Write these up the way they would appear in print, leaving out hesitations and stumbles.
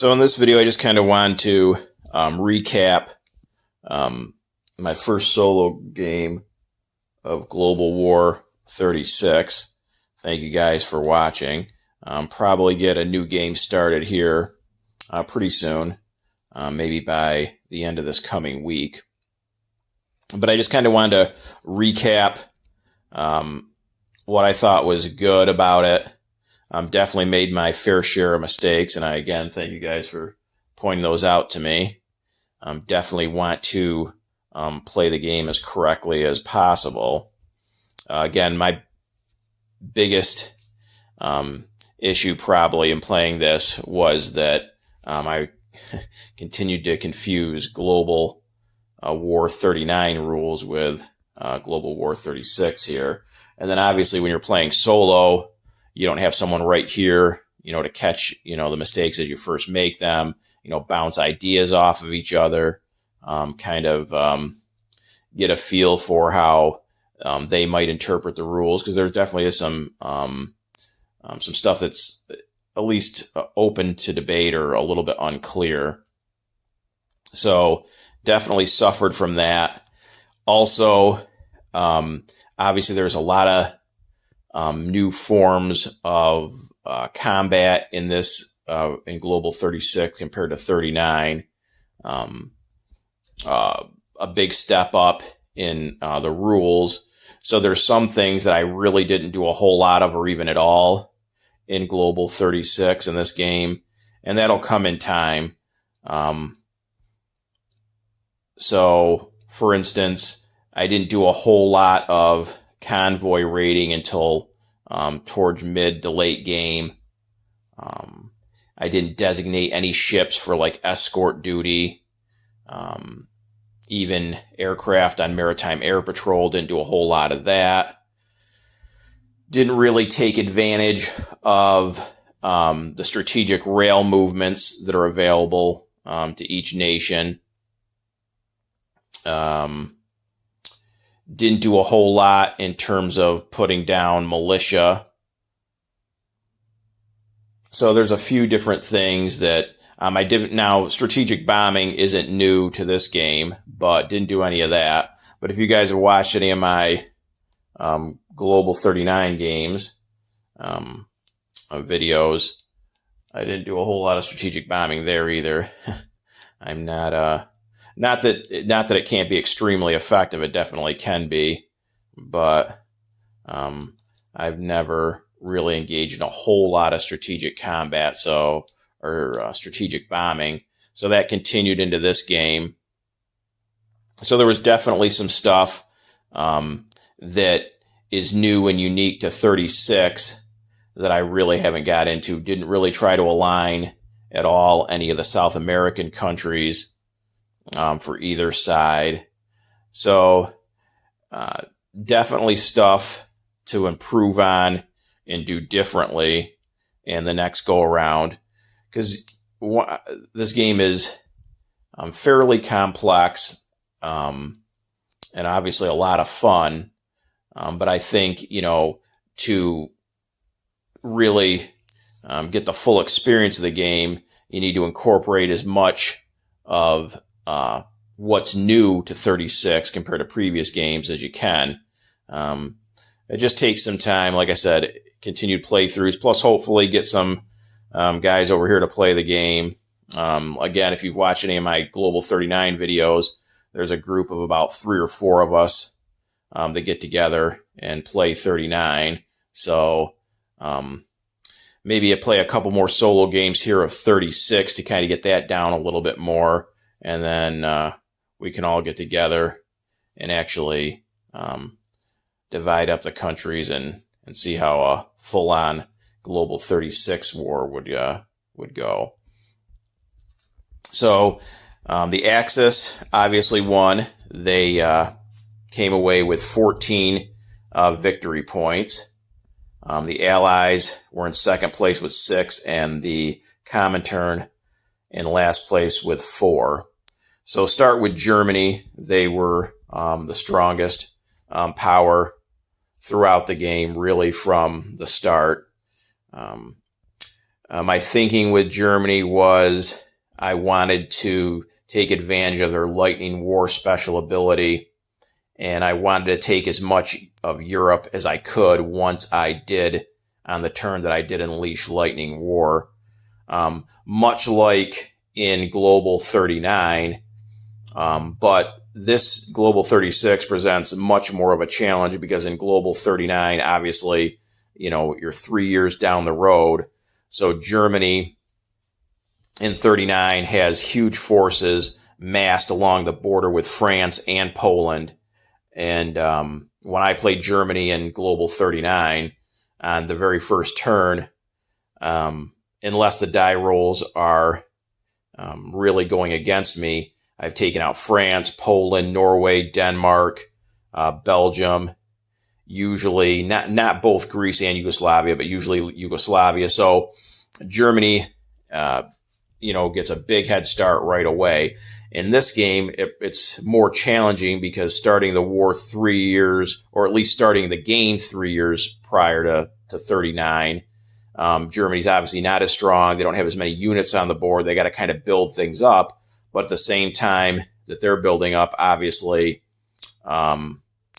So in this video, I just kind of wanted to recap my first solo game of Global War 36. Thank you guys for watching. Probably get a new game started here pretty soon, maybe by the end of this coming week. But I just kind of wanted to recap what I thought was good about it. Definitely made my fair share of mistakes, and I again thank you guys for pointing those out to me. Definitely want to play the game as correctly as possible. Again, my biggest issue probably in playing this was that I continued to confuse Global War 39 rules with Global War 36 here. And then obviously when you're playing solo, you don't have someone right here, to catch, the mistakes as you first make them, bounce ideas off of each other, get a feel for how they might interpret the rules. Because there's definitely some stuff that's at least open to debate or a little bit unclear. So definitely suffered from that. Also, obviously there's a lot of new forms of combat in this in Global 36 compared to 39. A big step up in the rules. So there's some things that I really didn't do a whole lot of or even at all in Global 36 in this game, and that'll come in time. So, for instance, I didn't do a whole lot of convoy raiding until towards mid to late game. I didn't designate any ships for like escort duty. Even aircraft on maritime air patrol, didn't do a whole lot of that. Didn't really take advantage of the strategic rail movements that are available to each nation. Didn't do a whole lot in terms of putting down militia. So there's a few different things that I didn't. Now, strategic bombing isn't new to this game, but didn't do any of that. But if you guys have watched any of my Global 39 games, videos, I didn't do a whole lot of strategic bombing there either. I'm not... Not that it can't be extremely effective. It definitely can be, but I've never really engaged in a whole lot of strategic combat, or strategic bombing. So that continued into this game. So there was definitely some stuff that is new and unique to 36 that I really haven't got into. Didn't really try to align at all any of the South American countries for either side. So definitely stuff to improve on and do differently in the next go around, because this game is fairly complex and obviously a lot of fun, but I think to really get the full experience of the game, you need to incorporate as much of what's new to 36 compared to previous games as you can. It just takes some time, like I said, continued playthroughs, plus hopefully get some guys over here to play the game. Again, if you've watched any of my Global 39 videos, there's a group of about 3 or 4 of us that get together and play 39. So maybe I play a couple more solo games here of 36 to kind of get that down a little bit more. And then we can all get together and actually divide up the countries and see how a full-on Global 36 war would go. So the Axis obviously won. They came away with 14 victory points. The Allies were in second place with 6, and the Comintern in last place with 4. So start with Germany. They were the strongest power throughout the game, really from the start. My thinking with Germany was I wanted to take advantage of their lightning war special ability, and I wanted to take as much of Europe as I could once I did on the turn that I did unleash lightning war. Much like in Global 39, but this Global 36 presents much more of a challenge because in Global 39, obviously, you're 3 years down the road. So Germany in 39 has huge forces massed along the border with France and Poland. And when I played Germany in Global 39 on the very first turn, unless the die rolls are really going against me, I've taken out France, Poland, Norway, Denmark, Belgium, usually not both Greece and Yugoslavia, but usually Yugoslavia. So Germany, gets a big head start right away. In this game, it's more challenging because starting the war 3 years, or at least starting the game 3 years prior to 39, Germany's obviously not as strong. They don't have as many units on the board. They got to kind of build things up. But at the same time that they're building up, obviously,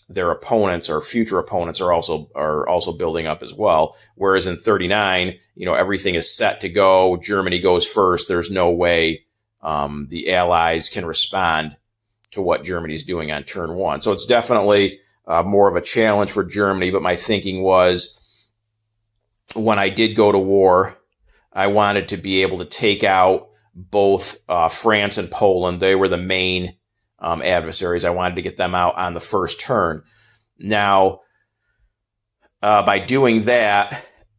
their opponents or future opponents are also building up as well. Whereas in 39, everything is set to go. Germany goes first. There's no way the Allies can respond to what Germany's doing on turn one. So it's definitely more of a challenge for Germany. But my thinking was, when I did go to war, I wanted to be able to take out both France and Poland. They were the main adversaries. I wanted to get them out on the first turn. Now, by doing that,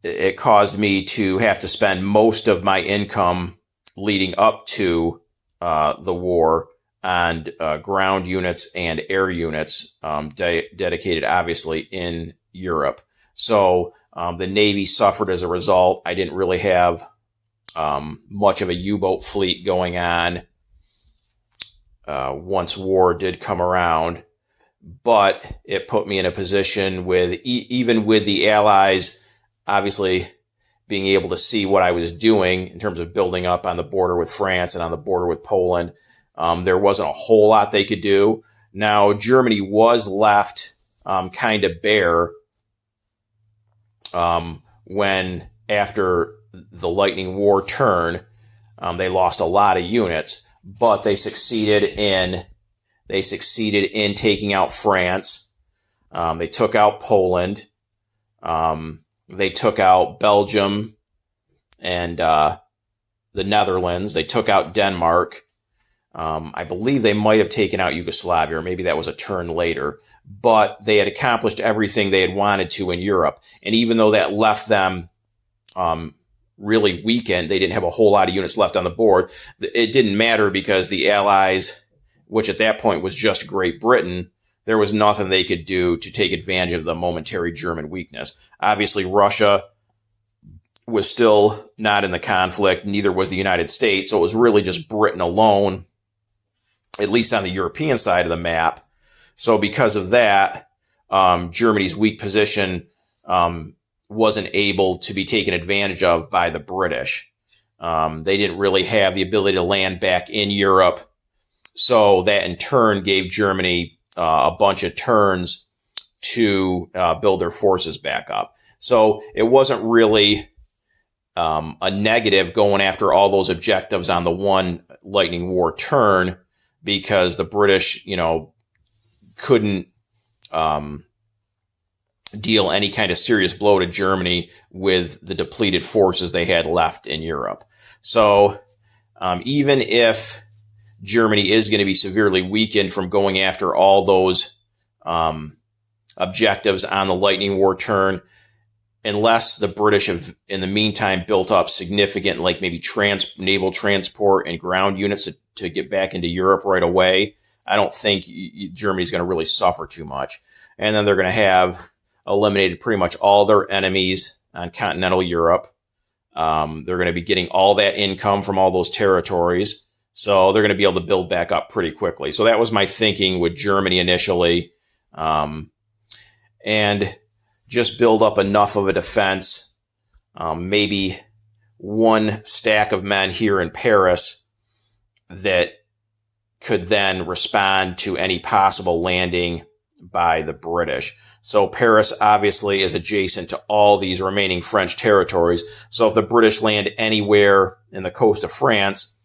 it caused me to have to spend most of my income leading up to the war on ground units and air units dedicated, obviously, in Europe. So the Navy suffered as a result. I didn't really have much of a U-boat fleet going on once war did come around, but it put me in a position with even with the Allies obviously being able to see what I was doing in terms of building up on the border with France and on the border with Poland. There wasn't a whole lot they could do. Now, Germany was left kind of bare when after the lightning war turn, they lost a lot of units. But they succeeded in taking out France. They took out Poland. They took out Belgium and the Netherlands. They took out Denmark. I believe they might have taken out Yugoslavia, or maybe that was a turn later. But they had accomplished everything they had wanted to in Europe. And even though that left them really weakened, they didn't have a whole lot of units left on the board. It didn't matter because the Allies, which at that point was just Great Britain, there was nothing they could do to take advantage of the momentary German weakness. Obviously, Russia was still not in the conflict, neither was the United States, so it was really just Britain alone, at least on the European side of the map. So because of that, Germany's weak position wasn't able to be taken advantage of by the British. They didn't really have the ability to land back in Europe. So that in turn gave Germany a bunch of turns to build their forces back up. So it wasn't really a negative going after all those objectives on the one lightning war turn, because the British, couldn't deal any kind of serious blow to Germany with the depleted forces they had left in Europe. So even if Germany is going to be severely weakened from going after all those objectives on the lightning war turn, unless the British have in the meantime built up significant, like maybe naval transport and ground units to get back into Europe right away, I don't think Germany's going to really suffer too much. And then they're going to have eliminated pretty much all their enemies on continental Europe. They're going to be getting all that income from all those territories. So they're going to be able to build back up pretty quickly. So that was my thinking with Germany initially. And just build up enough of a defense, maybe one stack of men here in Paris that could then respond to any possible landing by the British. So Paris obviously is adjacent to all these remaining French territories. So if the British land anywhere in the coast of France,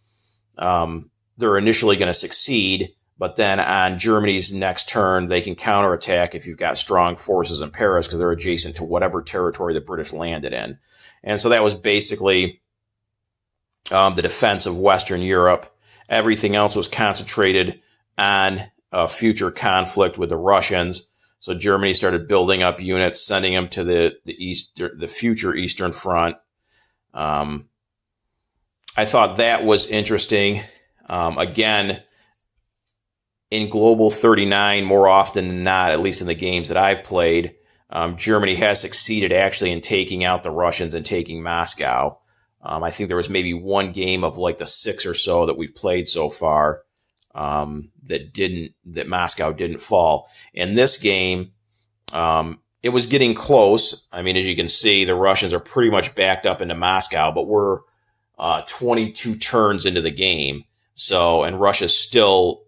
they're initially going to succeed. But then on Germany's next turn, they can counterattack if you've got strong forces in Paris because they're adjacent to whatever territory the British landed in. And so that was basically the defense of Western Europe. Everything else was concentrated on a future conflict with the Russians. So Germany started building up units, sending them to the future Eastern Front. I thought that was interesting. Again, in Global 39, more often than not, at least in the games that I've played, Germany has succeeded actually in taking out the Russians and taking Moscow. I think there was maybe one game of like the 6 or so that we've played so far that Moscow didn't fall. In this game, it was getting close. I mean, as you can see, the Russians are pretty much backed up into Moscow, but we're 22 turns into the game. So, and Russia's still,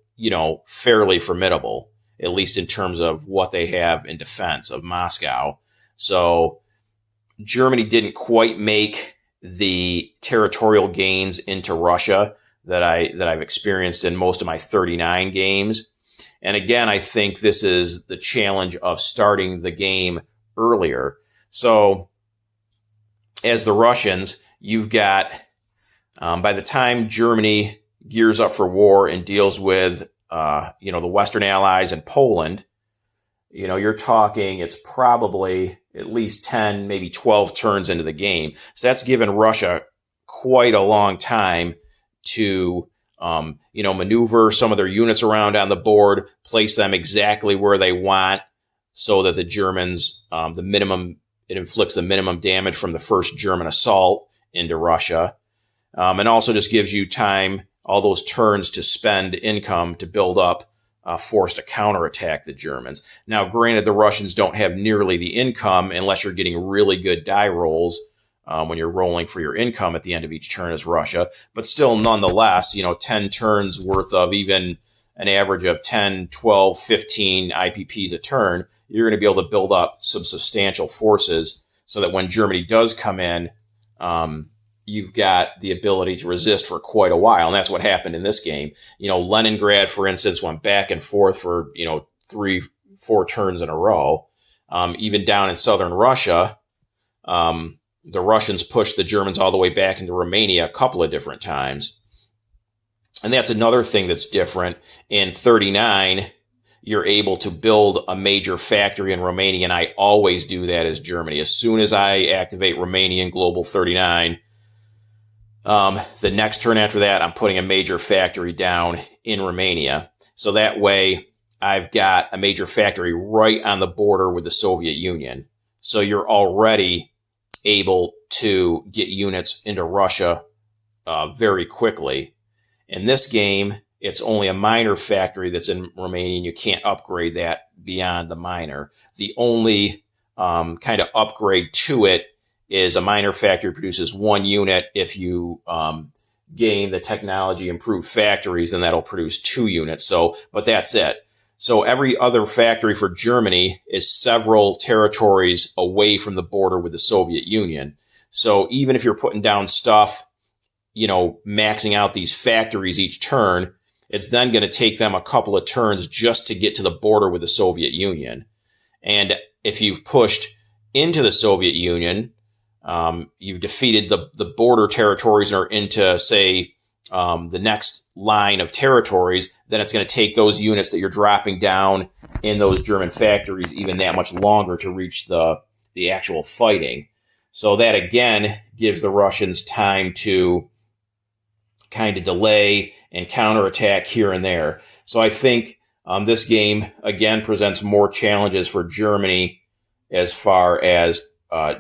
fairly formidable, at least in terms of what they have in defense of Moscow. So Germany didn't quite make the territorial gains into Russia that I've experienced in most of my 39 games. And again, I think this is the challenge of starting the game earlier. So as the Russians, you've got, by the time Germany gears up for war and deals with, the Western Allies and Poland, you're talking, it's probably at least 10, maybe 12 turns into the game. So that's given Russia quite a long time to, maneuver some of their units around on the board, place them exactly where they want so that the Germans, it inflicts the minimum damage from the first German assault into Russia. And also just gives you time, all those turns to spend income to build up force to counterattack the Germans. Now, granted, the Russians don't have nearly the income unless you're getting really good die rolls when you're rolling for your income at the end of each turn as Russia. But still, nonetheless, 10 turns worth of even an average of 10, 12, 15 IPPs a turn, you're going to be able to build up some substantial forces so that when Germany does come in, you've got the ability to resist for quite a while. And that's what happened in this game. Leningrad, for instance, went back and forth for, 3-4 turns in a row. Even down in southern Russia, the Russians pushed the Germans all the way back into Romania a couple of different times. And that's another thing that's different. In 39, you're able to build a major factory in Romania, and I always do that as Germany. As soon as I activate Romania in Global 39, the next turn after that, I'm putting a major factory down in Romania. So that way, I've got a major factory right on the border with the Soviet Union. So you're already able to get units into Russia very quickly. In this game, it's only a minor factory that's in Romania, and you can't upgrade that beyond the minor. The only kind of upgrade to it is a minor factory produces 1 unit. If you gain the technology improved factories, then that'll produce 2 units. But that's it. So every other factory for Germany is several territories away from the border with the Soviet Union. So even if you're putting down stuff, maxing out these factories each turn, it's then going to take them a couple of turns just to get to the border with the Soviet Union. And if you've pushed into the Soviet Union, you've defeated the border territories and are into, say, the next line of territories, then it's going to take those units that you're dropping down in those German factories even that much longer to reach the actual fighting. So that, again, gives the Russians time to kind of delay and counterattack here and there. So I think this game, again, presents more challenges for Germany as far as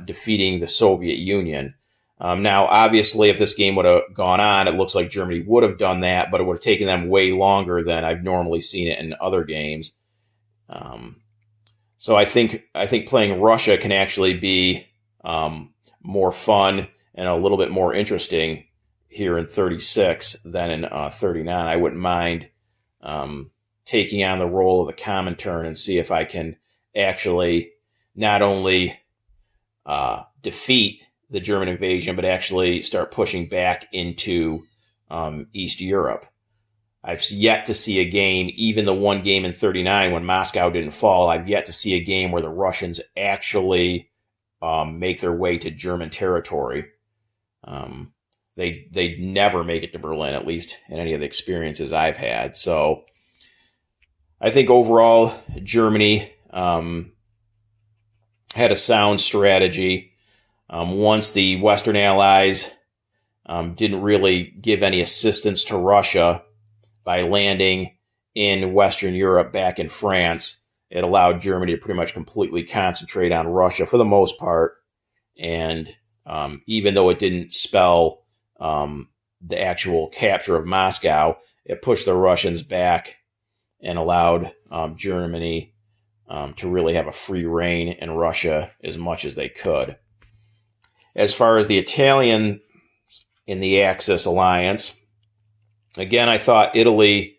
defeating the Soviet Union. Now, obviously, if this game would have gone on, it looks like Germany would have done that, but it would have taken them way longer than I've normally seen it in other games. So I think playing Russia can actually be more fun and a little bit more interesting here in 36 than in 39. I wouldn't mind taking on the role of the Comintern and see if I can actually not only defeat the German invasion, but actually start pushing back into East Europe. I've yet to see a game, even the one game in 39 when Moscow didn't fall, I've yet to see a game where the Russians actually make their way to German territory. They never make it to Berlin, at least in any of the experiences I've had. So I think overall Germany had a sound strategy. Once the Western Allies didn't really give any assistance to Russia by landing in Western Europe back in France, it allowed Germany to pretty much completely concentrate on Russia for the most part. And even though it didn't spell the actual capture of Moscow, it pushed the Russians back and allowed Germany to really have a free reign in Russia as much as they could. As far as the Italian in the Axis alliance, again, I thought Italy,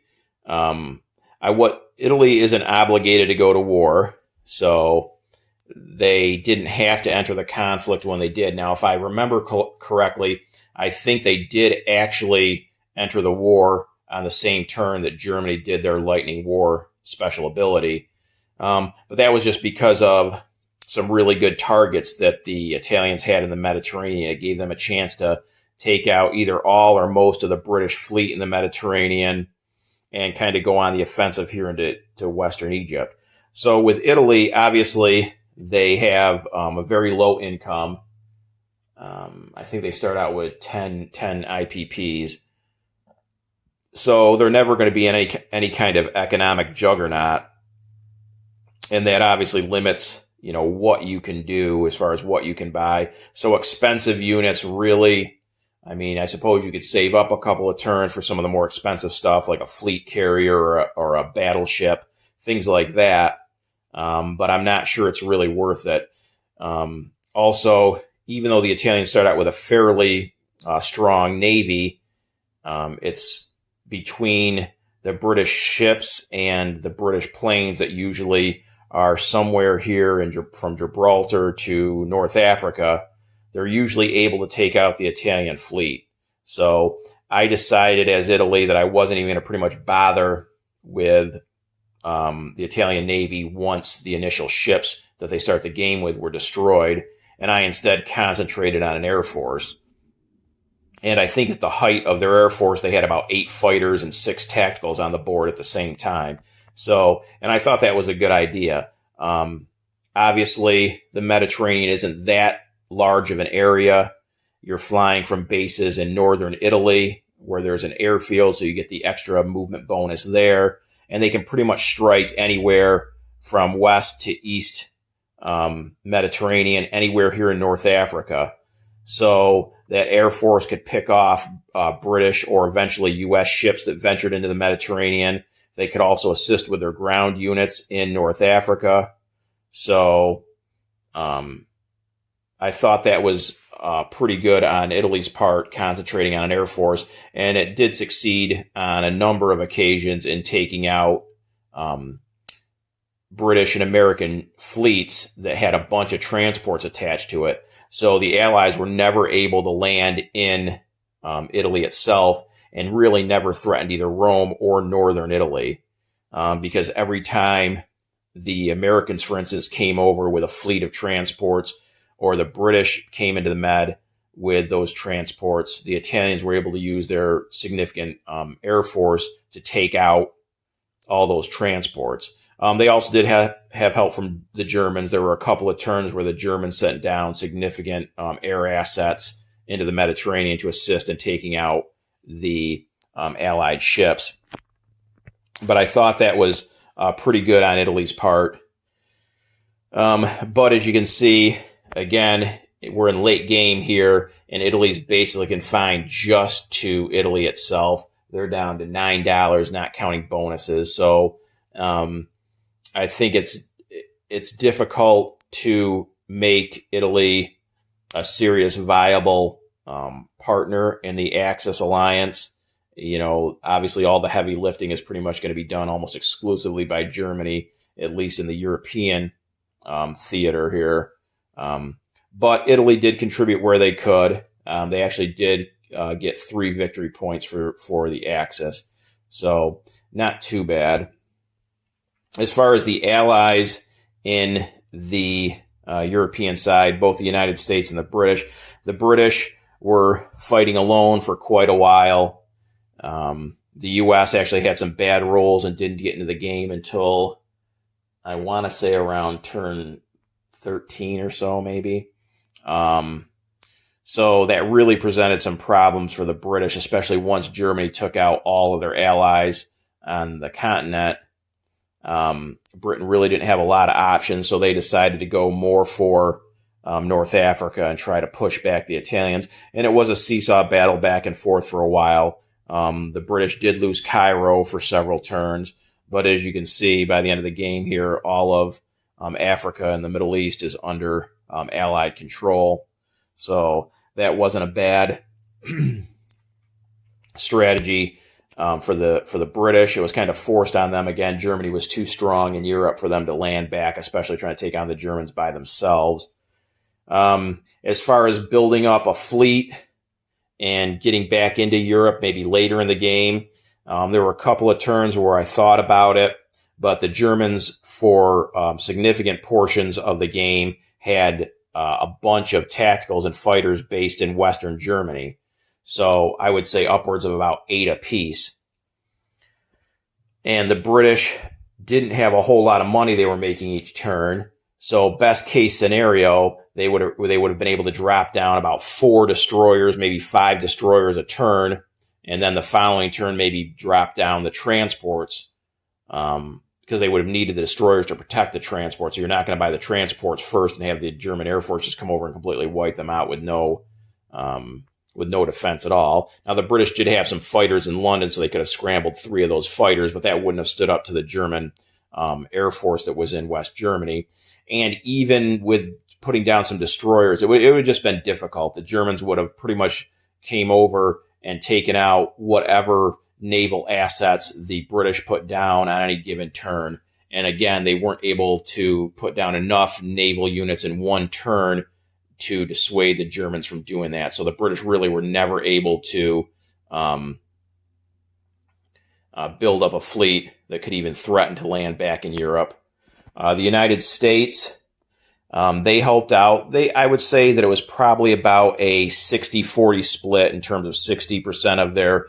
Italy isn't obligated to go to war, so they didn't have to enter the conflict when they did. Now, if I remember correctly, I think they did actually enter the war on the same turn that Germany did their Lightning War special ability. But that was just because of some really good targets that the Italians had in the Mediterranean. It gave them a chance to take out either all or most of the British fleet in the Mediterranean and kind of go on the offensive here into Western Egypt. So with Italy, obviously, they have a very low income. I think they start out with 10 IPPs. So they're never going to be any kind of economic juggernaut. And that obviously limits, what you can do as far as what you can buy. So expensive units really, I suppose you could save up a couple of turns for some of the more expensive stuff like a fleet carrier or a battleship, things like that. But I'm not sure it's really worth it. Also, even though the Italians start out with a fairly strong navy, it's between the British ships and the British planes that usually are somewhere here from Gibraltar to North Africa. They're usually able to take out the Italian fleet. So I decided as Italy that I wasn't even going to pretty much bother with the Italian Navy once the initial ships that they start the game with were destroyed, and I instead concentrated on an air force. And I think at the height of their air force, they had about 8 fighters and 6 tacticals on the board at the same time. So, and I thought that was a good idea. Obviously, the Mediterranean isn't that large of an area. You're flying from bases in northern Italy where there's an airfield, so you get the extra movement bonus there. And they can pretty much strike anywhere from west to east Mediterranean, anywhere here in North Africa. So that Air Force could pick off British or eventually U.S. ships that ventured into the Mediterranean. They could also assist with their ground units in North Africa. So I thought that was pretty good on Italy's part, concentrating on an air force. And it did succeed on a number of occasions in taking out British and American fleets that had a bunch of transports attached to it. So the Allies were never able to land in Italy itself, and really never threatened either Rome or northern Italy, because every time the Americans, for instance, came over with a fleet of transports, or the British came into the Med with those transports, the Italians were able to use their significant air force to take out all those transports. They also did have help from the Germans. There were a couple of turns where the Germans sent down significant air assets into the Mediterranean to assist in taking out the Allied ships. But I thought that was pretty good on Italy's part. But as you can see, again, we're in late game here, and Italy's basically confined just to Italy itself. They're down to $9, not counting bonuses. So I think it's difficult to make Italy a serious, viable partner in the Axis alliance. Obviously all the heavy lifting is pretty much going to be done almost exclusively by Germany, at least in the European theater here. But Italy did contribute where they could. They actually did get 3 victory points for the Axis. So not too bad. As far as the Allies in the European side, both the United States and the British were fighting alone for quite a while. The U.S. actually had some bad rolls and didn't get into the game until, I want to say, around turn 13 or so, maybe. So that really presented some problems for the British, especially once Germany took out all of their allies on the continent. Britain really didn't have a lot of options, so they decided to go more for North Africa and try to push back the Italians. And it was a seesaw battle back and forth for a while. The British did lose Cairo for several turns, but as you can see, by the end of the game here, all of Africa and the Middle East is under Allied control. So that wasn't a bad strategy for the British. It was kind of forced on them. Again, Germany was too strong in Europe for them to land back, especially trying to take on the Germans by themselves. As far as building up a fleet and getting back into Europe, maybe later in the game, there were a couple of turns where I thought about it, but the Germans, for significant portions of the game, had a bunch of tacticals and fighters based in Western Germany. So I would say upwards of about 8 apiece. And the British didn't have a whole lot of money they were making each turn. So best case scenario, they would have been able to drop down about 4 destroyers, maybe 5 destroyers a turn, and then the following turn maybe drop down the transports, because they would have needed the destroyers to protect the transports. So you're not going to buy the transports first and have the German Air Force just come over and completely wipe them out with no defense at all. Now, the British did have some fighters in London, so they could have scrambled 3 of those fighters, but that wouldn't have stood up to the German Air Force that was in West Germany. And even with putting down some destroyers, it would have just been difficult. The Germans would have pretty much came over and taken out whatever naval assets the British put down on any given turn. And again, they weren't able to put down enough naval units in one turn to dissuade the Germans from doing that. So the British really were never able to build up a fleet that could even threaten to land back in Europe. The United States, they helped out. I would say that it was probably about a 60-40 split in terms of 60% of their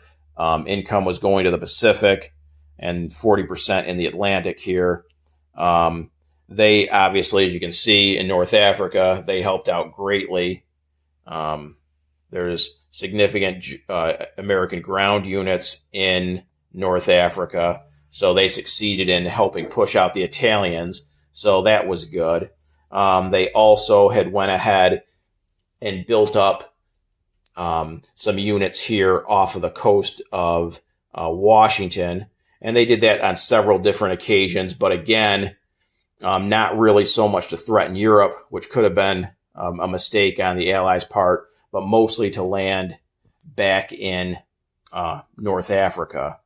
income was going to the Pacific and 40% in the Atlantic here. They obviously, as you can see in North Africa, they helped out greatly. There's significant American ground units in North Africa, so they succeeded in helping push out the Italians, so that was good. They also had went ahead and built up some units here off of the coast of Washington, and they did that on several different occasions, but again, not really so much to threaten Europe, which could have been a mistake on the Allies' part, but mostly to land back in North Africa.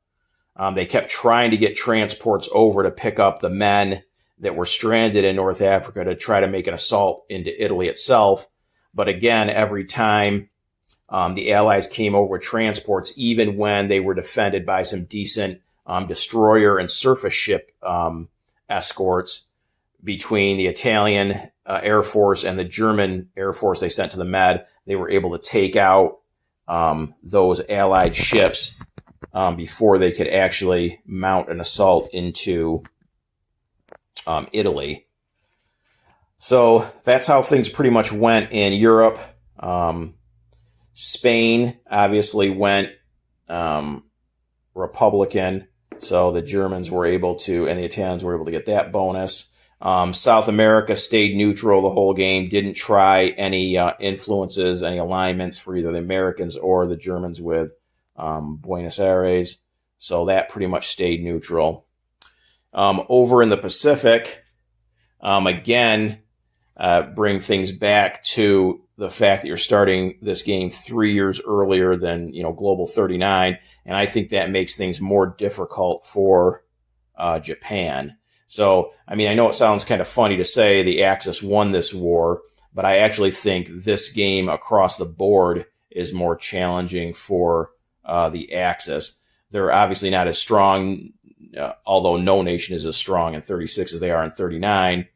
They kept trying to get transports over to pick up the men that were stranded in North Africa to try to make an assault into Italy itself. But again, every time the Allies came over with transports, even when they were defended by some decent destroyer and surface ship escorts between the Italian Air Force and the German Air Force they sent to the Med, they were able to take out those Allied ships before they could actually mount an assault into Italy. So that's how things pretty much went in Europe. Spain obviously went Republican, so the Germans were able to, and the Italians were able to get that bonus. South America stayed neutral the whole game, didn't try any influences, any alignments for either the Americans or the Germans with Buenos Aires, so that pretty much stayed neutral. Over in the Pacific, again, bring things back to the fact that you're starting this game 3 years earlier than, Global 39. And I think that makes things more difficult for Japan. So, I know it sounds kind of funny to say the Axis won this war, but I actually think this game across the board is more challenging for the Axis. They're obviously not as strong, although no nation is as strong in 36 as they are in 39.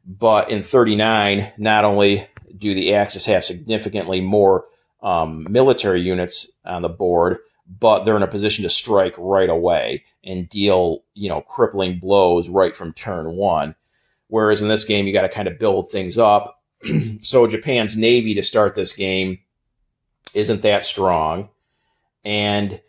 But in 39, not only do the Axis have significantly more military units on the board, but they're in a position to strike right away and deal, crippling blows right from turn one. Whereas in this game, you got to kind of build things up. So Japan's Navy to start this game isn't that strong. And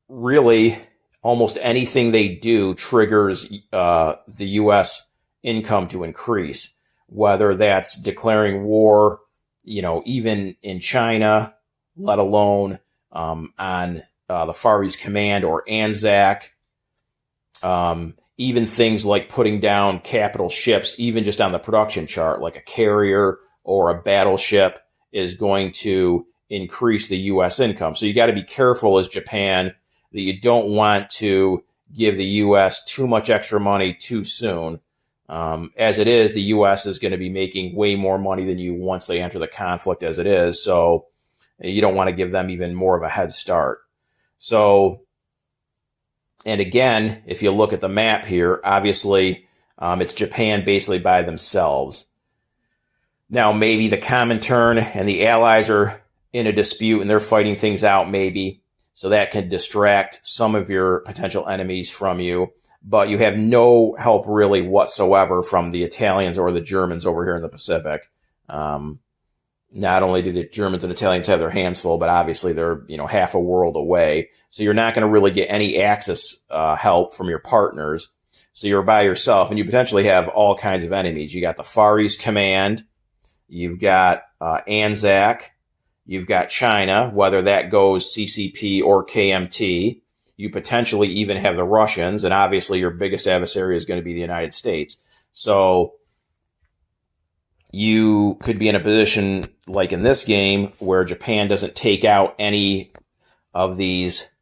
really, almost anything they do triggers the U.S. income to increase, whether that's declaring war, even in China, let alone on the Far East Command or ANZAC. Even things like putting down capital ships, even just on the production chart, like a carrier or a battleship, is going to increase the U.S. income. So you got to be careful as Japan that you don't want to give the U.S. too much extra money too soon. As it is, the U.S. is going to be making way more money than you once they enter the conflict as it is. So you don't want to give them even more of a head start. So, and again, if you look at the map here, obviously it's Japan basically by themselves. Now, maybe the Comintern and the Allies are in a dispute and they're fighting things out maybe. So that can distract some of your potential enemies from you. But you have no help really whatsoever from the Italians or the Germans over here in the Pacific. Not only do the Germans and Italians have their hands full, but obviously they're, half a world away. So you're not going to really get any Axis help from your partners. So you're by yourself, and you potentially have all kinds of enemies. You got the Far East Command. You've got ANZAC. You've got China, whether that goes CCP or KMT. You potentially even have the Russians, and obviously your biggest adversary is going to be the United States. So you could be in a position like in this game where Japan doesn't take out any of these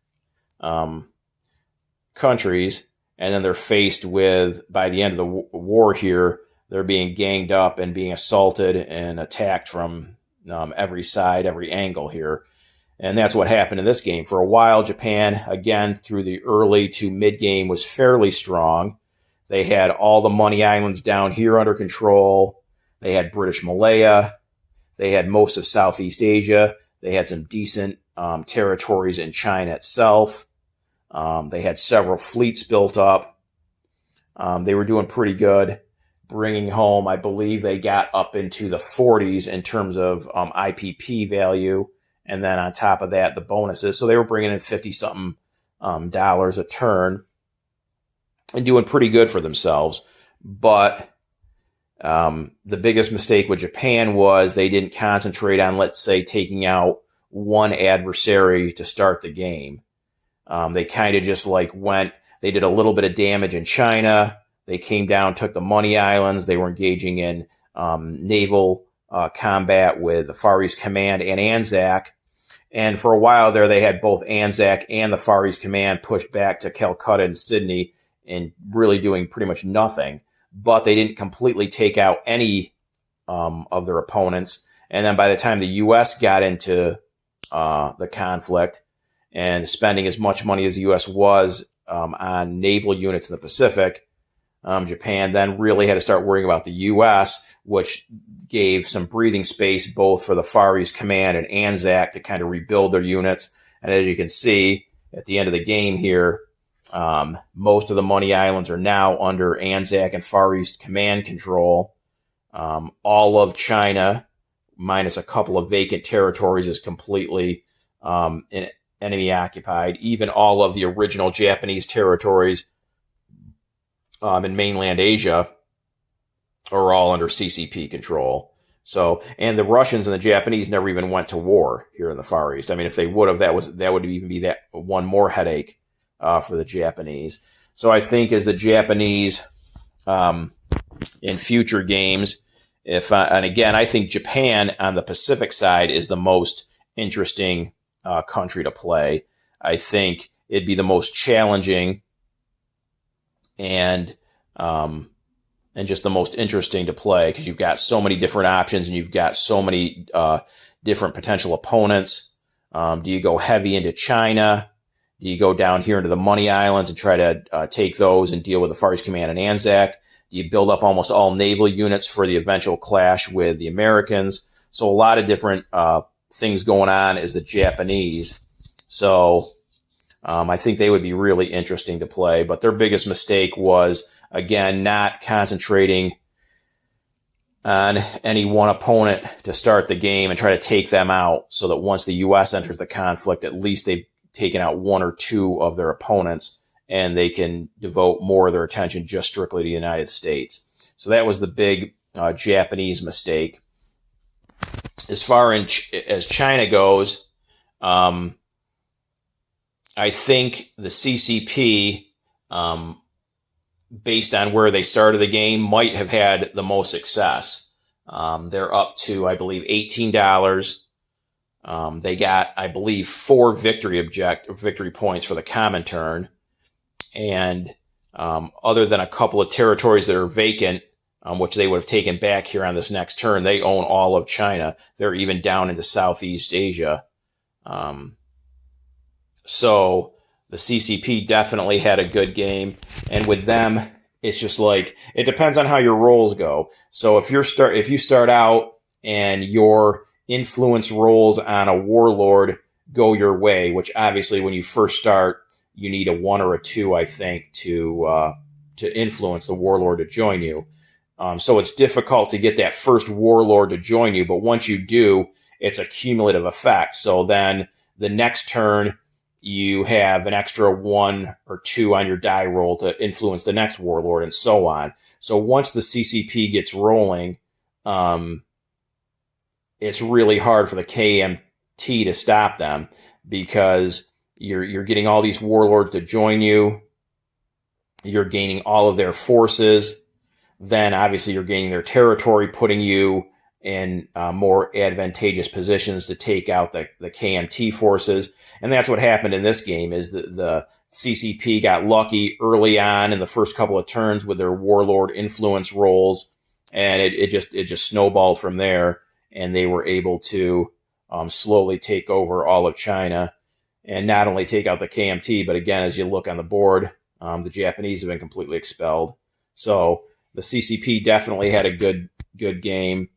countries, and then they're faced with, by the end of the war here, they're being ganged up and being assaulted and attacked from every side, every angle here. And that's what happened in this game. For a while, Japan, again, through the early to mid-game, was fairly strong. They had all the Money Islands down here under control. They had British Malaya. They had most of Southeast Asia. They had some decent territories in China itself. They had several fleets built up. They were doing pretty good, bringing home, I believe they got up into the 40s in terms of IPP value. And then on top of that, the bonuses. So they were bringing in 50-something dollars a turn and doing pretty good for themselves. But the biggest mistake with Japan was they didn't concentrate on, let's say, taking out one adversary to start the game. They kind of just they did a little bit of damage in China. They came down, took the Money Islands. They were engaging in naval combat with the Far East Command and ANZAC. And for a while there, they had both ANZAC and the Far East Command pushed back to Calcutta and Sydney and really doing pretty much nothing. But they didn't completely take out any of their opponents. And then by the time the U.S. got into the conflict and spending as much money as the U.S. was on naval units in the Pacific, Japan then really had to start worrying about the U.S., which gave some breathing space both for the Far East Command and ANZAC to kind of rebuild their units. And as you can see at the end of the game here, most of the Money Islands are now under ANZAC and Far East Command control. All of China, minus a couple of vacant territories, is completely enemy occupied. Even all of the original Japanese territories in mainland Asia are all under CCP control. So, and the Russians and the Japanese never even went to war here in the Far East. I mean, if they would have, that would even be that one more headache for the Japanese. So I think as the Japanese in future games, And again, I think Japan on the Pacific side is the most interesting country to play. I think it'd be the most challenging and just the most interesting to play because you've got so many different options and you've got so many different potential opponents. Do you go heavy into China? Do you go down here into the Money Islands and try to take those and deal with the Far East Command and Anzac? Do you build up almost all naval units for the eventual clash with the Americans? So a lot of different things going on as the Japanese. So I think they would be really interesting to play. But their biggest mistake was, again, not concentrating on any one opponent to start the game and try to take them out so that once the U.S. enters the conflict, at least they've taken out one or two of their opponents and they can devote more of their attention just strictly to the United States. So that was the big Japanese mistake. As far as China goes, I think the CCP, based on where they started the game, might have had the most success. They're up to, I believe, $18. They got, I believe, 4 victory points for the Comintern. And other than a couple of territories that are vacant, which they would have taken back here on this next turn, they own all of China. They're even down into Southeast Asia. So the CCP definitely had a good game. And with them, it's just like, it depends on how your rolls go. So if you start out and your influence rolls on a warlord go your way, which obviously when you first start, you need a 1 or a 2, I think, to influence the warlord to join you. So it's difficult to get that first warlord to join you, but once you do, it's a cumulative effect. So then the next turn, you have an extra 1 or 2 on your die roll to influence the next warlord and so on. So once the CCP gets rolling, it's really hard for the KMT to stop them because you're getting all these warlords to join you. You're gaining all of their forces. Then obviously you're gaining their territory, putting you in more advantageous positions to take out the KMT forces. And that's what happened in this game is the CCP got lucky early on in the first couple of turns with their warlord influence rolls. And it just snowballed from there. And they were able to slowly take over all of China and not only take out the KMT, but again, as you look on the board, the Japanese have been completely expelled. So the CCP definitely had a good game.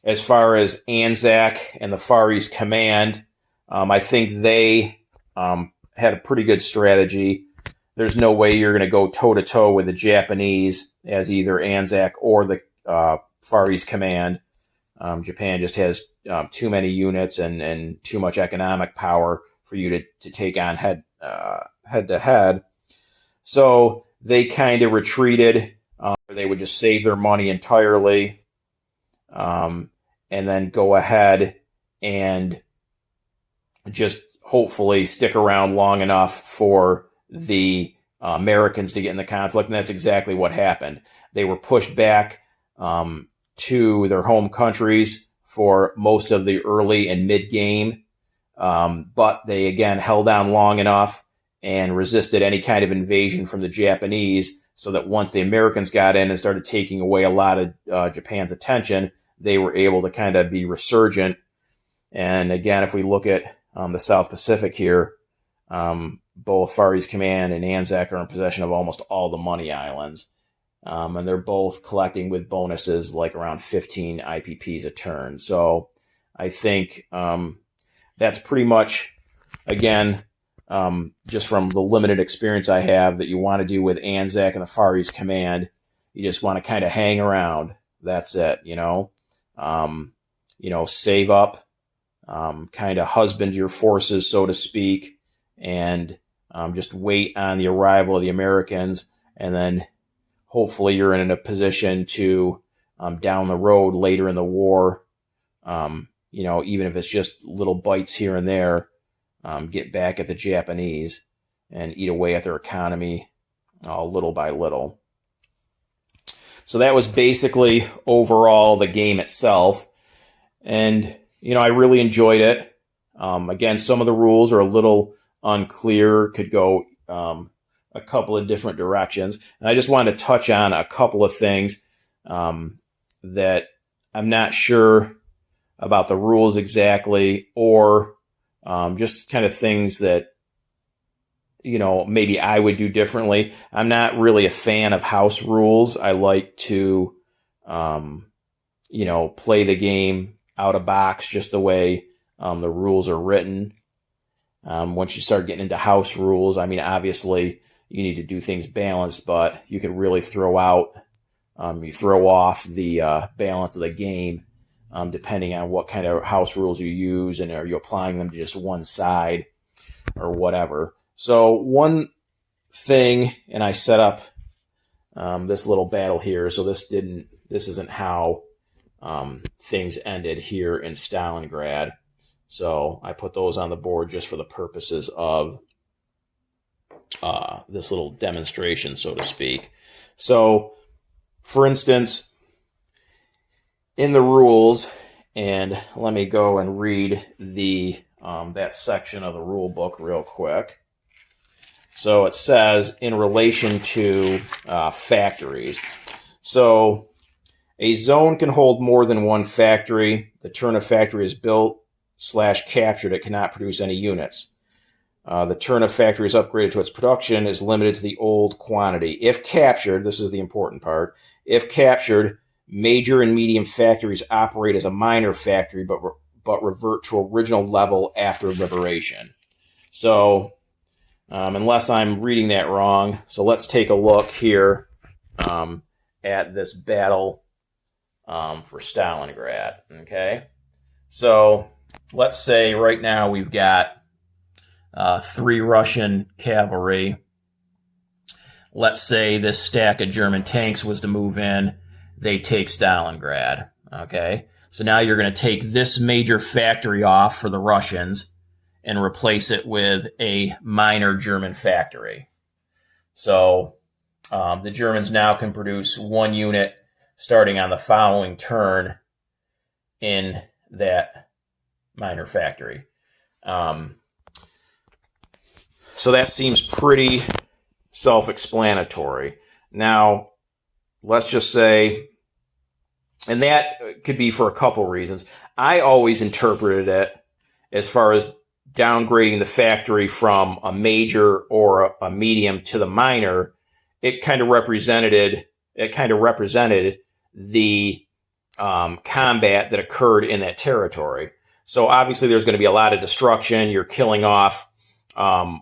As far as Anzac and the Far East Command, I think they had a pretty good strategy. There's no way you're going to go toe-to-toe with the Japanese as either Anzac or the Far East Command. Japan just has too many units and too much economic power for you to take on head-to-head. So they kind of retreated. They would just save their money entirely. And then go ahead and just hopefully stick around long enough for the Americans to get in the conflict. And that's exactly what happened. They were pushed back to their home countries for most of the early and mid-game. But they, again, held on long enough and resisted any kind of invasion from the Japanese so that once the Americans got in and started taking away a lot of Japan's attention, they were able to kind of be resurgent. And again, if we look at the South Pacific here, both Far East Command and Anzac are in possession of almost all the Money Islands. And they're both collecting with bonuses like around 15 IPPs a turn. So I think that's pretty much, again, just from the limited experience I have, that you want to do with Anzac and the Far East Command. You just want to kind of hang around. That's it, save up, kind of husband your forces, so to speak, and just wait on the arrival of the Americans. And then hopefully you're in a position to, down the road later in the war, even if it's just little bites here and there, get back at the Japanese and eat away at their economy little by little. So that was basically overall the game itself. And, I really enjoyed it. Again, some of the rules are a little unclear, could go a couple of different directions. And I just wanted to touch on a couple of things that I'm not sure about the rules exactly, or just kind of things that, maybe I would do differently. I'm not really a fan of house rules. I like to, play the game out of box just the way the rules are written. Once you start getting into house rules, obviously you need to do things balanced, but you can really throw off the balance of the game depending on what kind of house rules you use, and are you applying them to just one side or whatever. So one thing, and I set up this little battle here, so this isn't how things ended here in Stalingrad. So I put those on the board just for the purposes of this little demonstration, so to speak. So, for instance, in the rules, and let me go and read that section of the rule book real quick. So it says, in relation to factories. So a zone can hold more than one factory. The turn a factory is built/captured, it cannot produce any units. The turn a factory is upgraded to its production is limited to the old quantity. If captured, this is the important part, if captured, major and medium factories operate as a minor factory, but revert to original level after liberation. So, unless I'm reading that wrong, so let's take a look here at this battle for Stalingrad. Okay, so let's say right now we've got 3 Russian cavalry. Let's say this stack of German tanks was to move in. They take Stalingrad. Okay, so now you're going to take this major factory off for the Russians and replace it with a minor German factory. So the Germans now can produce 1 unit starting on the following turn in that minor factory. So that seems pretty self-explanatory. Now, let's just say, and that could be for a couple reasons. I always interpreted it as far as downgrading the factory from a major or a medium to the minor. It kind of represented the combat that occurred in that territory. So obviously there's going to be a lot of destruction. You're killing off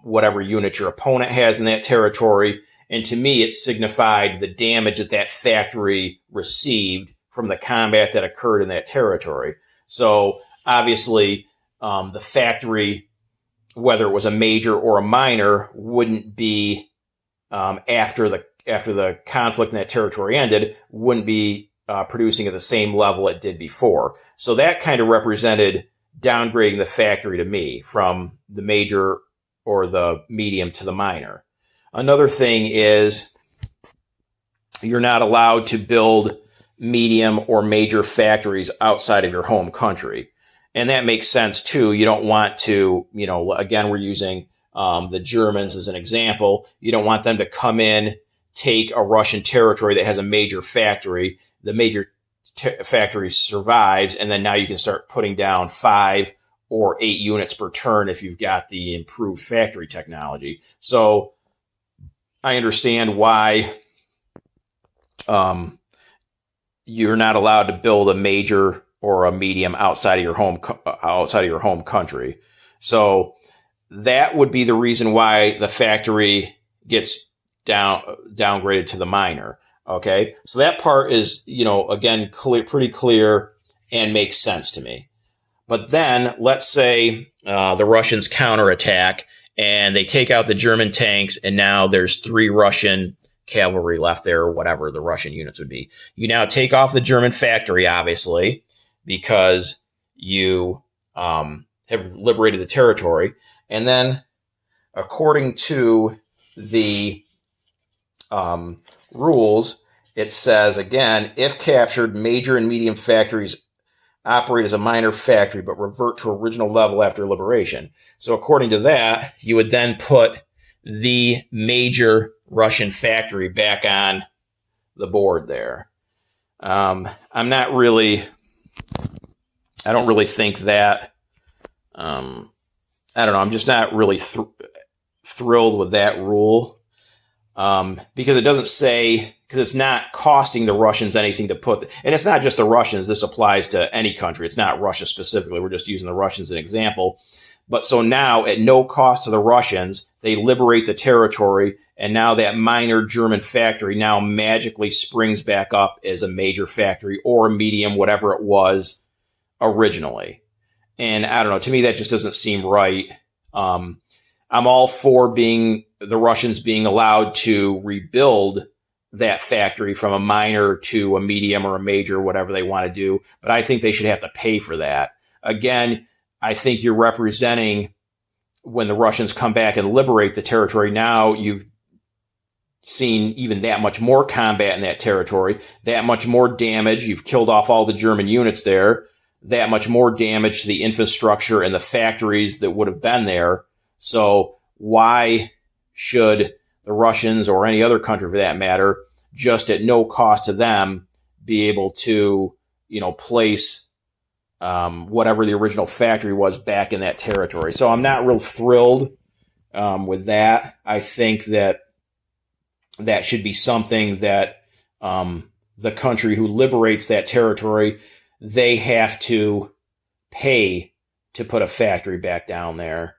whatever unit your opponent has in that territory. And to me, it signified the damage that factory received from the combat that occurred in that territory. So obviously, the factory, whether it was a major or a minor, wouldn't be after the conflict in that territory ended, wouldn't be producing at the same level it did before. So that kind of represented downgrading the factory to me from the major or the medium to the minor. Another thing is you're not allowed to build medium or major factories outside of your home country. And that makes sense too. You don't want to, again, we're using the Germans as an example. You don't want them to come in, take a Russian territory that has a major factory. The major factory survives, and then now you can start putting down 5 or 8 units per turn if you've got the improved factory technology. So I understand why you're not allowed to build a major or a medium outside of your home country. So that would be the reason why the factory gets downgraded to the minor. Okay, so that part is, again, pretty clear and makes sense to me. But then let's say the Russians counterattack and they take out the German tanks, and now there's 3 Russian cavalry left there, or whatever the Russian units would be. You now take off the German factory, obviously, because you have liberated the territory. And then, according to the rules, it says, again, if captured, major and medium factories operate as a minor factory but revert to original level after liberation. So according to that, you would then put the major Russian factory back on the board there. I don't really think that, I don't know, I'm just not really thrilled with that rule, because it doesn't say, because it's not costing the Russians anything to put, and it's not just the Russians, this applies to any country. It's not Russia specifically. We're just using the Russians as an example. But so now, at no cost to the Russians, they liberate the territory, and now that minor German factory now magically springs back up as a major factory or a medium, whatever it was originally. And I don't know, to me, that just doesn't seem right. I'm all for the Russians being allowed to rebuild that factory from a minor to a medium or a major, whatever they want to do. But I think they should have to pay for that. Again, I think you're representing, when the Russians come back and liberate the territory, now you've seen even that much more combat in that territory, that much more damage. You've killed off all the German units there, that much more damage to the infrastructure and the factories that would have been there. So why should the Russians, or any other country for that matter, just at no cost to them, be able to, place whatever the original factory was back in that territory? So I'm not real thrilled with that. I think that should be something that the country who liberates that territory, they have to pay to put a factory back down there.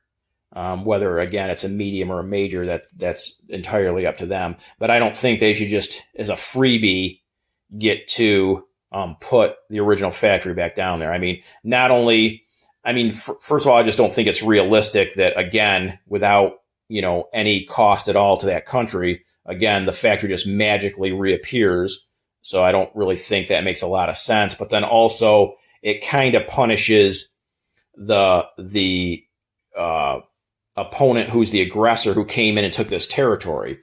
Whether, again, it's a medium or a major, that's entirely up to them. But I don't think they should just, as a freebie, get to put the original factory back down there. First of all, I just don't think it's realistic that, again, without, any cost at all to that country, again, the factory just magically reappears. So I don't really think that makes a lot of sense. But then also, it kind of punishes the opponent who's the aggressor, who came in and took this territory.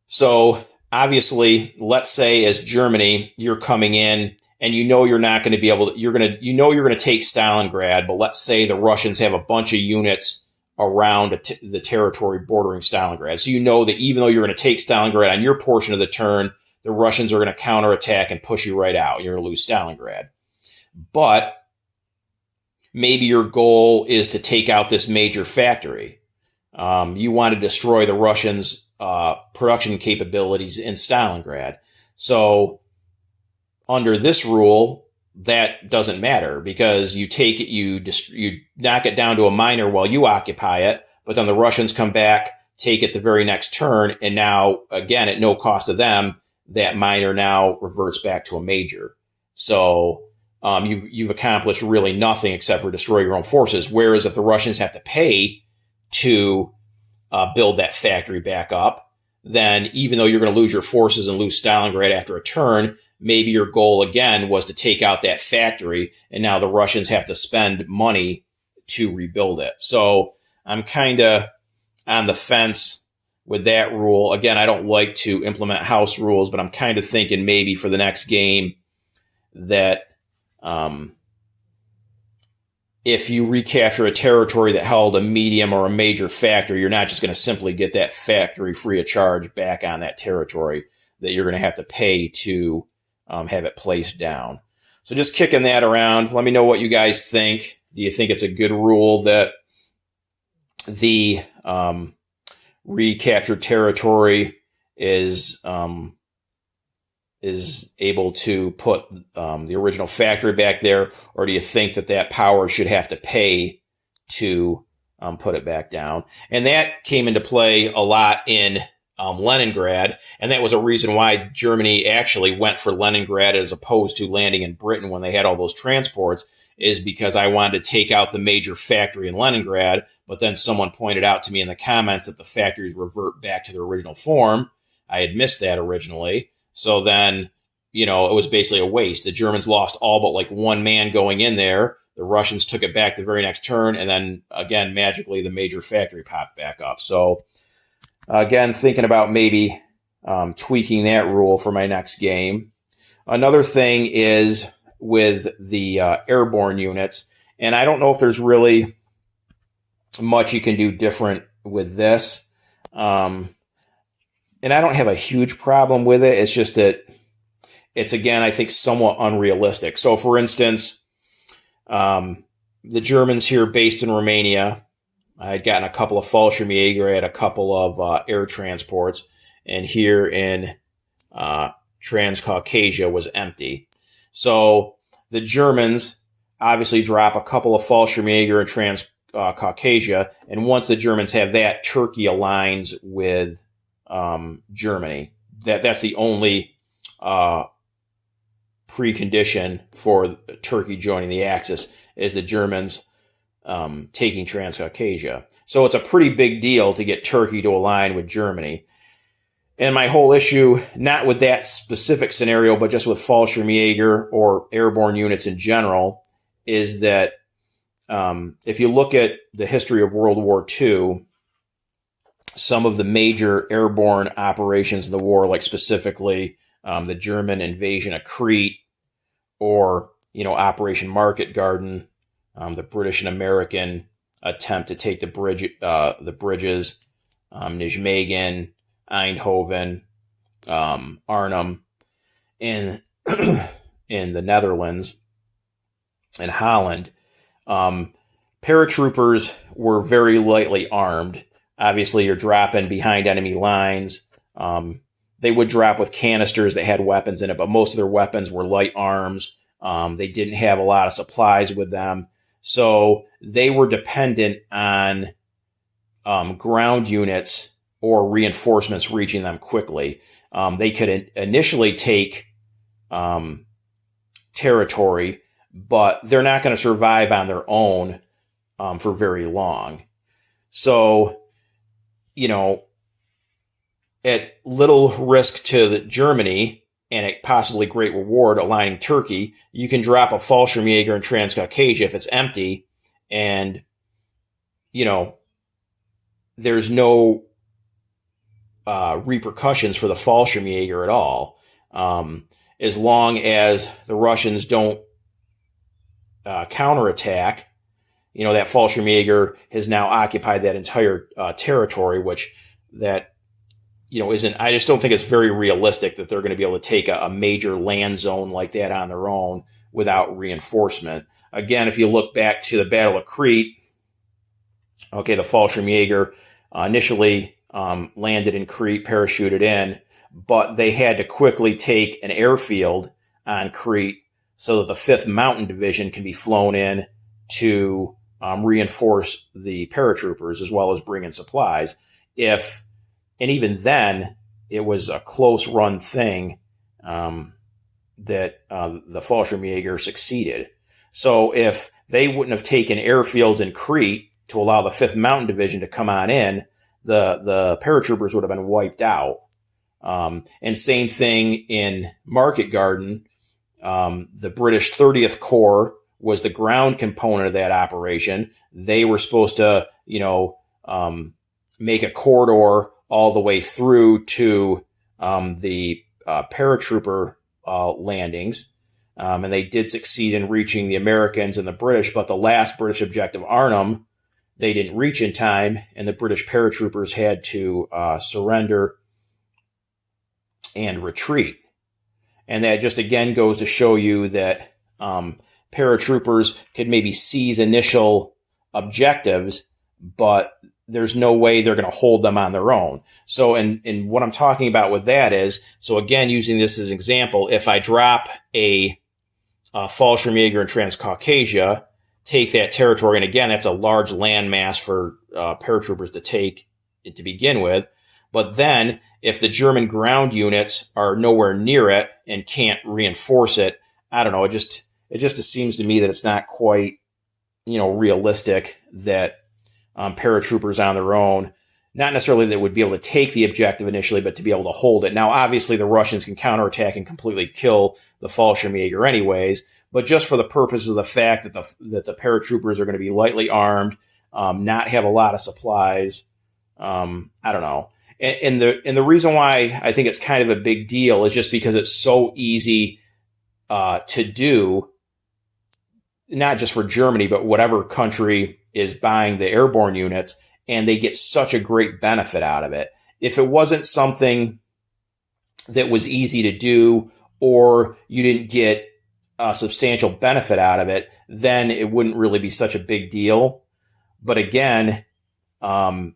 So obviously, let's say as Germany, you're coming in and you're not going to be able to, you're going to take Stalingrad, but let's say the Russians have a bunch of units around the territory bordering Stalingrad. So that even though you're going to take Stalingrad on your portion of the turn, the Russians are going to counterattack and push you right out. You're going to lose Stalingrad. But maybe your goal is to take out this major factory. You want to destroy the Russians' production capabilities in Stalingrad. So under this rule, that doesn't matter, because you take it, you knock it down to a minor while you occupy it, but then the Russians come back, take it the very next turn, and now, again, at no cost to them, that minor now reverts back to a major. So you've accomplished really nothing except for destroy your own forces. Whereas if the Russians have to pay to build that factory back up, then even though you're going to lose your forces and lose Stalingrad after a turn, maybe your goal again was to take out that factory, and now the Russians have to spend money to rebuild it. So I'm kind of on the fence with that rule. Again, I don't like to implement house rules, but I'm kind of thinking maybe for the next game that if you recapture a territory that held a medium or a major factory, you're not just going to simply get that factory free of charge back on that territory, that you're going to have to pay to have it placed down. So just kicking that around. Let me know what you guys think. Do you think it's a good rule that the recaptured territory is able to put the original factory back there, or do you think that power should have to pay to put it back down? And that came into play a lot in Leningrad, and that was a reason why Germany actually went for Leningrad as opposed to landing in Britain when they had all those transports, is because I wanted to take out the major factory in Leningrad, but then someone pointed out to me in the comments that the factories revert back to their original form. I had missed that originally. So then, it was basically a waste. The Germans lost all but like one man going in there. The Russians took it back the very next turn. And then again, magically, the major factory popped back up. So again, thinking about maybe tweaking that rule for my next game. Another thing is with the airborne units, and I don't know if there's really much you can do different with this. And I don't have a huge problem with it. It's just that it's, again, I think somewhat unrealistic. So, for instance, the Germans here based in Romania, I had gotten a couple of Fallschirmjäger, I had a couple of air transports, and here in Transcaucasia was empty. So the Germans obviously drop a couple of Fallschirmjäger in Transcaucasia, and once the Germans have that, Turkey aligns with Germany. That's the only precondition for Turkey joining the Axis, is the Germans taking Transcaucasia. So it's a pretty big deal to get Turkey to align with Germany. And my whole issue, not with that specific scenario, but just with Fallschirmjäger or airborne units in general, is that if you look at the history of World War II, some of the major airborne operations in the war, like specifically the German invasion of Crete, or Operation Market Garden, the British and American attempt to take the bridges, Nijmegen, Eindhoven, Arnhem, in the Netherlands and Holland. Paratroopers were very lightly armed. Obviously, you're dropping behind enemy lines. They would drop with canisters that had weapons in it, but most of their weapons were light arms. They didn't have a lot of supplies with them. So they were dependent on ground units or reinforcements reaching them quickly. They could initially take territory, but they're not going to survive on their own for very long. So, at little risk to Germany and at possibly great reward aligning Turkey, you can drop a Fallschirmjäger in Transcaucasia if it's empty, and there's no repercussions for the Fallschirmjäger at all, as long as the Russians don't counterattack. That Fallschirmjäger has now occupied that entire territory, which isn't. I just don't think it's very realistic that they're going to be able to take a major land zone like that on their own without reinforcement. Again, if you look back to the Battle of Crete, the Fallschirmjäger initially landed in Crete, parachuted in, but they had to quickly take an airfield on Crete so that the 5th Mountain Division can be flown in to reinforce the paratroopers as well as bring in supplies. And even then, it was a close-run thing that the Fallschirmjäger succeeded. So if they wouldn't have taken airfields in Crete to allow the 5th Mountain Division to come on in, the paratroopers would have been wiped out. And same thing in Market Garden. The British 30th Corps was the ground component of that operation. They were supposed to, make a corridor all the way through to the paratrooper landings. And they did succeed in reaching the Americans and the British, but the last British objective, Arnhem, they didn't reach in time, and the British paratroopers had to surrender and retreat. And that just again goes to show you that paratroopers could maybe seize initial objectives, but there's no way they're going to hold them on their own. So, and what I'm talking about with that is, so again, using this as an example, if I drop a Fallschirmjäger in Transcaucasia, take that territory, and again, that's a large landmass for paratroopers to take to begin with. But then, if the German ground units are nowhere near it and can't reinforce it, I don't know. It just seems to me that it's not quite, realistic that paratroopers on their own, not necessarily that would be able to take the objective initially, but to be able to hold it. Now, obviously, the Russians can counterattack and completely kill the Fallschirmjäger anyways, but just for the purpose of the fact that the paratroopers are going to be lightly armed, not have a lot of supplies, I don't know. And the reason why I think it's kind of a big deal is just because it's so easy to do, not just for Germany, but whatever country is buying the airborne units, and they get such a great benefit out of it. If it wasn't something that was easy to do, or you didn't get a substantial benefit out of it, then it wouldn't really be such a big deal. But again, not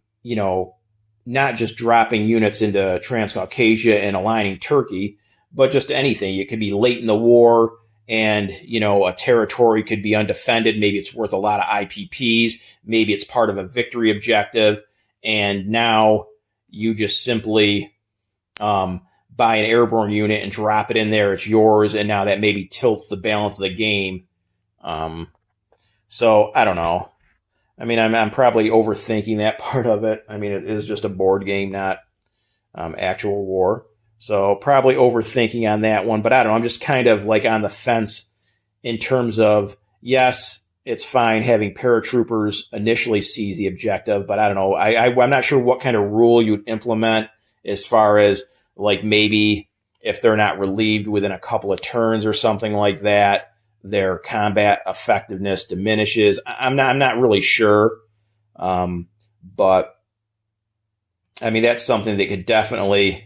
just dropping units into Transcaucasia and aligning Turkey, but just anything. It could be late in the war, and a territory could be undefended. Maybe it's worth a lot of IPPs. Maybe it's part of a victory objective, and now you just simply buy an airborne unit and drop it in there. It's yours, and now that maybe tilts the balance of the game. So I don't know. I mean, I'm probably overthinking that part of it. I mean, it is just a board game, not actual war. So probably overthinking on that one. But I don't know. I'm just kind of like on the fence in terms of, yes, it's fine having paratroopers initially seize the objective, but I don't know. I'm not sure what kind of rule you'd implement as far as like maybe if they're not relieved within a couple of turns or something like that, their combat effectiveness diminishes. I'm not really sure. But I mean, that's something that could definitely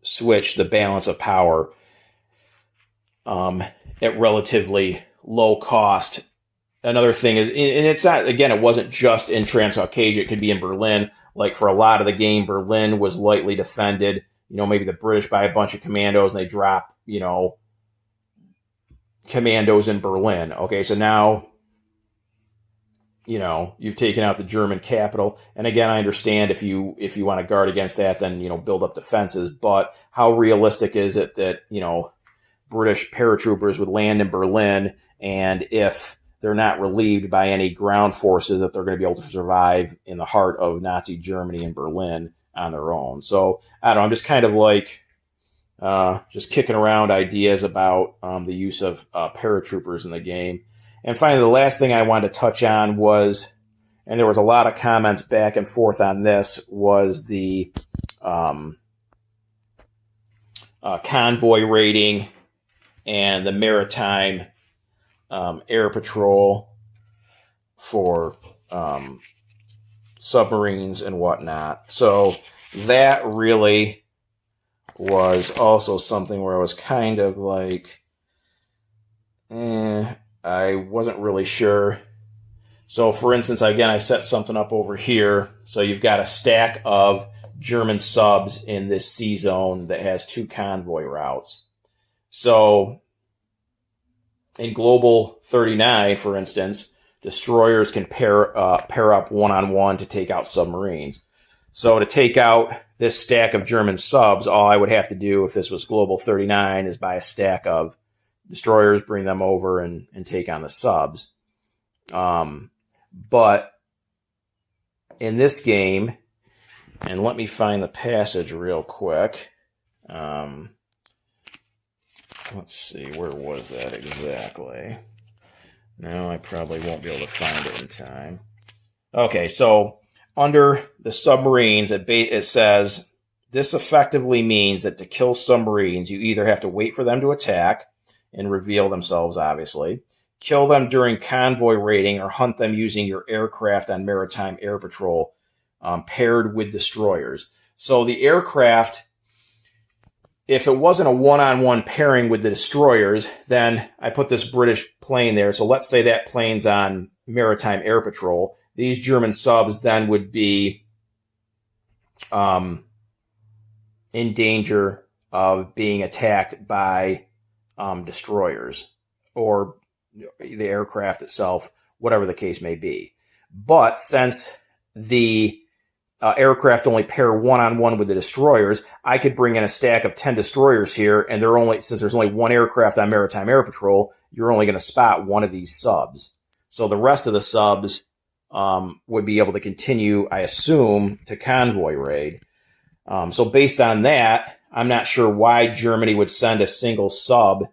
switch the balance of power at relatively low cost. Another thing is, and it's not, again, it wasn't just in Transcaucasia. It could be in Berlin. Like for a lot of the game, Berlin was lightly defended. Maybe the British buy a bunch of commandos and they drop, commandos in Berlin. Okay, so now, you've taken out the German capital. And again, I understand if you want to guard against that, then, build up defenses. But how realistic is it that, British paratroopers would land in Berlin, and if they're not relieved by any ground forces, that they're going to be able to survive in the heart of Nazi Germany in Berlin on their own? So I don't know. I'm just kind of like just kicking around ideas about the use of paratroopers in the game. And finally, the last thing I wanted to touch on was, and there was a lot of comments back and forth on this, was the convoy raiding and the maritime air patrol for submarines and whatnot. So that really was also something where I was kind of like, I wasn't really sure. So for instance, again, I set something up over here. So you've got a stack of German subs in this sea zone that has 2 convoy routes. So in Global 39, for instance, destroyers can pair up one-on-one to take out submarines. So to take out this stack of German subs, all I would have to do if this was Global 39 is buy a stack of destroyers, bring them over, and take on the subs. But in this game, and let me find the passage real quick. Let's see, where was that exactly? No, I probably won't be able to find it in time. Okay, so under the submarines, it says, this effectively means that to kill submarines, you either have to wait for them to attack and reveal themselves, obviously, kill them during convoy raiding, or hunt them using your aircraft on maritime air patrol paired with destroyers. So the aircraft, if it wasn't a one-on-one pairing with the destroyers, then I put this British plane there. So let's say that plane's on maritime air patrol. These German subs then would be in danger of being attacked by destroyers or the aircraft itself, whatever the case may be. But since the aircraft only pair one-on-one with the destroyers, I could bring in a stack of 10 destroyers here, and since there's only one aircraft on maritime air patrol, you're only going to spot one of these subs. So the rest of the subs would be able to continue, I assume, to convoy raid. So based on that, I'm not sure why Germany would send a single sub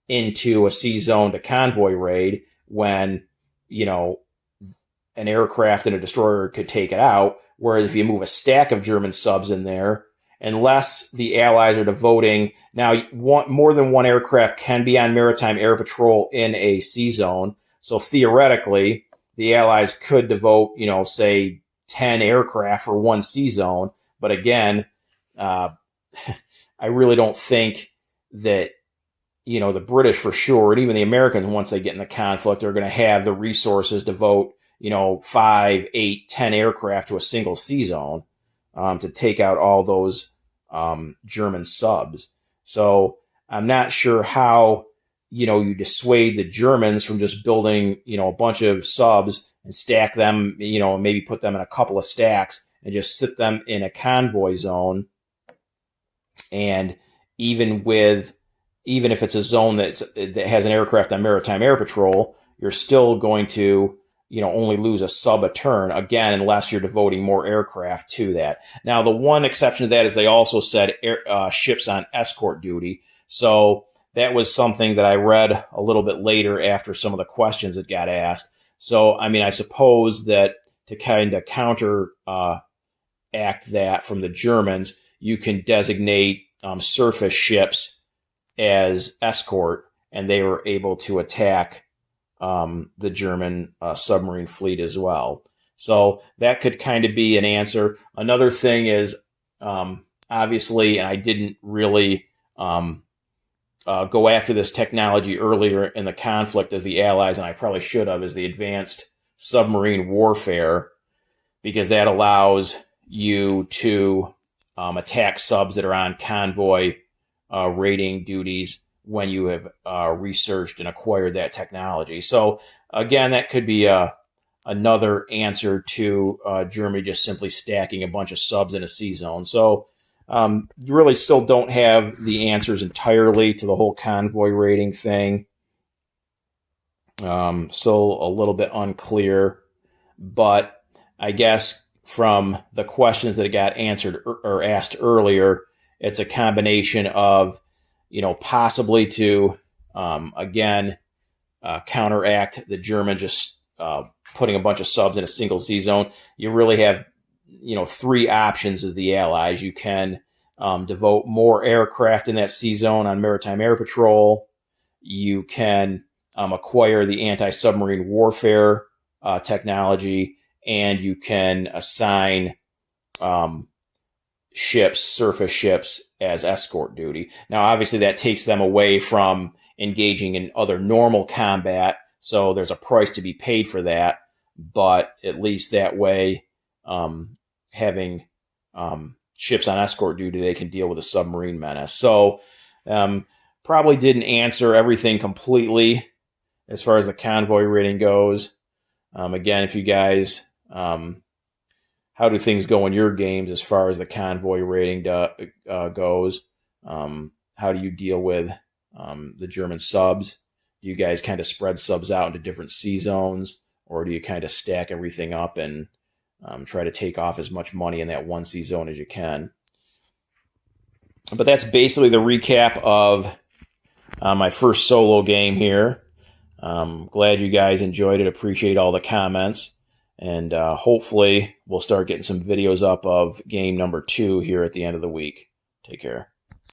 into a sea zone to convoy raid when, an aircraft and a destroyer could take it out. Whereas if you move a stack of German subs in there, unless the Allies are devoting, now more than one aircraft can be on maritime air patrol in a sea zone. So theoretically, the Allies could devote, say 10 aircraft for one sea zone. But again, I really don't think that, the British for sure, and even the Americans, once they get in the conflict, are going to have the resources to devote, 5, 8, 10 aircraft to a single sea zone to take out all those German subs. So I'm not sure how, you dissuade the Germans from just building, a bunch of subs and stack them, maybe put them in a couple of stacks and just sit them in a convoy zone. And even if it's a zone that has an aircraft on maritime air patrol, you're still going to, only lose a sub a turn, again, unless you're devoting more aircraft to that. Now, the one exception to that is they also said ships on escort duty. So that was something that I read a little bit later after some of the questions that got asked. So, I suppose that to kind of counter act that from the Germans, you can designate surface ships as escort, and they were able to attack the German submarine fleet as well. So that could kind of be an answer. Another thing is, obviously, and I didn't really go after this technology earlier in the conflict as the Allies, and I probably should have, is the advanced submarine warfare, because that allows you to attack subs that are on convoy raiding duties when you have researched and acquired that technology. So again, that could be another answer to Germany just simply stacking a bunch of subs in a sea zone. So you really still don't have the answers entirely to the whole convoy raiding thing. Still a little bit unclear, but I guess from the questions that got answered or asked earlier, it's a combination of, possibly to, counteract the Germans just putting a bunch of subs in a single sea zone. You really have, 3 options as the Allies. You can devote more aircraft in that sea zone on maritime air patrol. You can acquire the anti-submarine warfare technology, and you can assign surface ships as escort duty. Now, obviously, that takes them away from engaging in other normal combat, so there's a price to be paid for that, but at least that way, having ships on escort duty, they can deal with a submarine menace. So, probably didn't answer everything completely as far as the convoy rating goes. Again, if you guys... how do things go in your games as far as the convoy rating goes? How do you deal with the German subs? Do you guys kind of spread subs out into different sea zones, or do you kind of stack everything up and try to take off as much money in that one sea zone as you can? But that's basically the recap of my first solo game here. Glad you guys enjoyed it. Appreciate all the comments. And hopefully we'll start getting some videos up of game number 2 here at the end of the week. Take care.